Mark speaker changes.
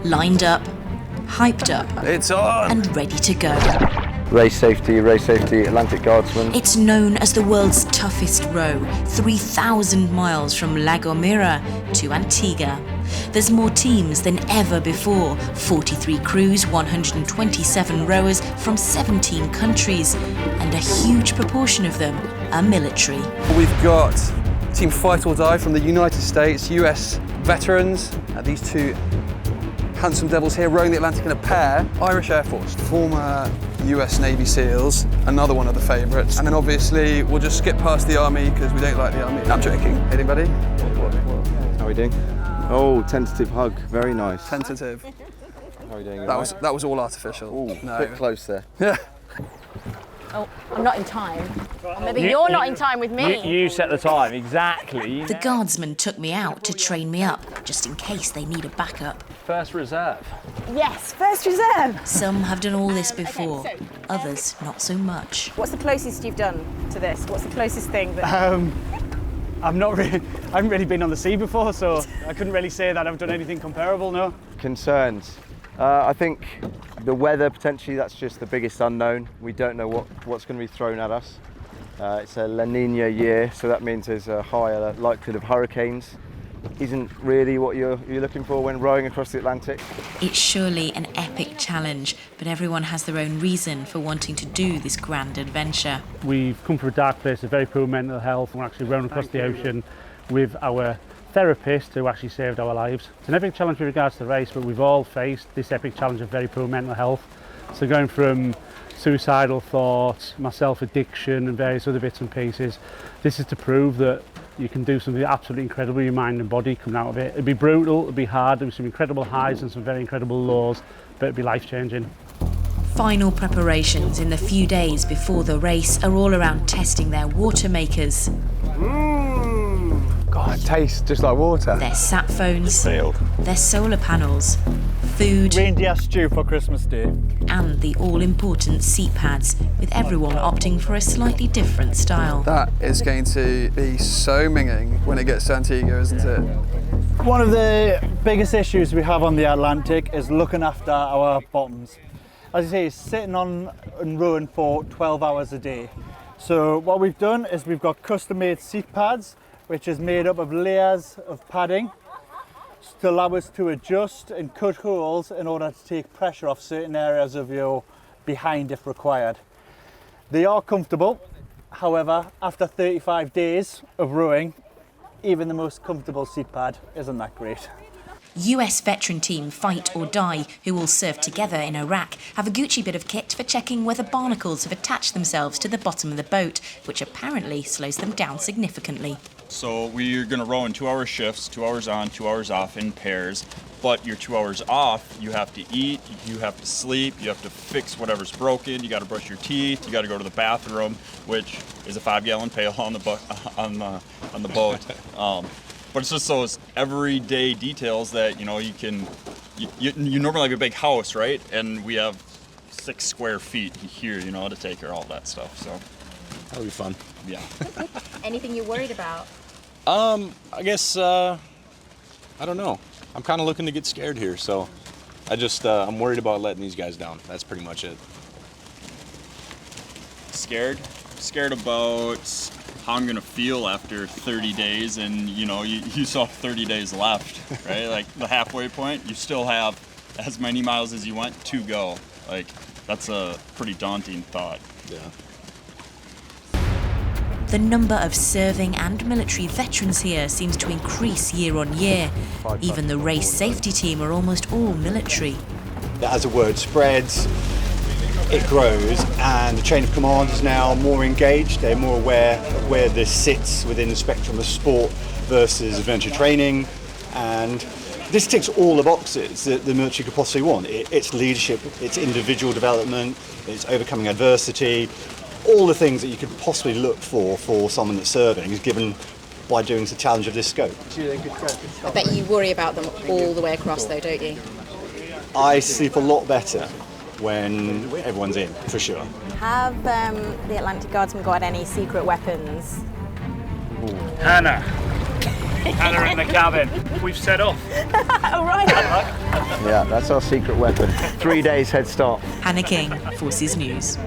Speaker 1: lined up, hyped up,
Speaker 2: it's on,
Speaker 1: and ready to go.
Speaker 3: Race safety, Atlantic Guardsman.
Speaker 1: It's known as the world's toughest row, 3,000 miles from La Gomera to Antigua. There's more teams than ever before, 43 crews, 127 rowers from 17 countries, and a huge proportion of them are military.
Speaker 2: We've got Team Fight or Die from the United States, US veterans, these two handsome devils here rowing the Atlantic in a pair. Irish Air Force, former US Navy SEALs, another one of the favourites. And then obviously we'll just skip past the Army because we don't like the Army. No, I'm joking. Anybody?
Speaker 3: How are we doing? Oh, tentative hug, very nice.
Speaker 2: Tentative.
Speaker 3: How are we doing?
Speaker 2: That was all artificial.
Speaker 3: Ooh,
Speaker 2: no.
Speaker 3: A bit close there.
Speaker 2: Yeah.
Speaker 4: Oh, I'm not in time. Or maybe you're not in time with me.
Speaker 5: You set the time, exactly.
Speaker 1: The guardsmen took me out to train me up, just in case they need a backup.
Speaker 5: First reserve.
Speaker 4: Yes, first reserve.
Speaker 1: Some have done all this before, others not so much.
Speaker 4: What's the closest you've done to this? What's the closest thing that...
Speaker 6: I haven't really been on the sea before, so I couldn't really say that I've done anything comparable, no.
Speaker 3: Concerns. I think the weather, potentially, that's just the biggest unknown. We don't know what's going to be thrown at us. It's a La Nina year, so that means there's a higher likelihood of hurricanes. Isn't really what you're looking for when rowing across the Atlantic.
Speaker 1: It's surely an epic challenge, but everyone has their own reason for wanting to do this grand adventure.
Speaker 6: We've come from a dark place of very poor mental health. We're actually rowing across the ocean with our therapist who actually saved our lives. It's an epic challenge with regards to the race, but we've all faced this epic challenge of very poor mental health. So going from suicidal thoughts, my self-addiction and various other bits and pieces, this is to prove that you can do something absolutely incredible with your mind and body coming out of it. It'd be brutal, it'd be hard, there'd be some incredible highs and some very incredible lows, but it'd be life-changing.
Speaker 1: Final preparations in the few days before the race are all around testing their water makers.
Speaker 2: God, it tastes just like water.
Speaker 1: Their sat phones, their solar panels, food,
Speaker 6: Reindeer stew for Christmas Day.
Speaker 1: and the all-important seat pads, with everyone opting for a slightly different style.
Speaker 2: That is going to be so minging when it gets to Antigua, isn't it?
Speaker 6: One of the biggest issues we have on the Atlantic is looking after our bottoms. As you say, sitting on and rowing for 12 hours a day. So what we've done is we've got custom-made seat pads, which is made up of layers of padding to allow us to adjust and cut holes in order to take pressure off certain areas of your behind if required. They are comfortable, however, after 35 days of rowing, even the most comfortable seat pad isn't that great.
Speaker 1: US veteran team Fight or Die, who all served together in Iraq, have a Gucci bit of kit for checking whether barnacles have attached themselves to the bottom of the boat, which apparently slows them down significantly.
Speaker 7: So we're going to row in 2 hour shifts, 2 hours on, 2 hours off in pairs. But your 2 hours off, you have to eat, you have to sleep, you have to fix whatever's broken, you got to brush your teeth, you got to go to the bathroom, which is a 5-gallon pail on the boat. But it's just those everyday details that you normally have a big house, right? And we have 6 square feet here, to take care of all that stuff. So
Speaker 8: that'll be fun.
Speaker 7: Yeah.
Speaker 4: Anything you're worried about?
Speaker 8: I guess I don't know. I'm kind of looking to get scared here, so I'm worried about letting these guys down. That's pretty much it.
Speaker 7: Scared about how I'm gonna feel after 30 days, and you still have 30 days left, right? Like the halfway point, you still have as many miles as you went to go. Like that's a pretty daunting thought.
Speaker 8: Yeah.
Speaker 1: The number of serving and military veterans here seems to increase year on year. Even the race safety team are almost all military.
Speaker 9: As the word spreads, it grows, and the chain of command is now more engaged. They're more aware of where this sits within the spectrum of sport versus adventure training, and this ticks all the boxes that the military could possibly want. It's leadership, it's individual development, it's overcoming adversity, all the things that you could possibly look for someone that's serving is given by doing the challenge of this scope.
Speaker 4: I bet you worry about them all the way across though, don't you?
Speaker 9: I sleep a lot better when everyone's in, for sure.
Speaker 4: Have the Atlantic Guardsmen got any secret weapons?
Speaker 5: Hannah in the cabin. We've set off.
Speaker 4: Oh, right.
Speaker 3: Yeah, that's our secret weapon. 3 days head start.
Speaker 1: Hannah King, Forces News.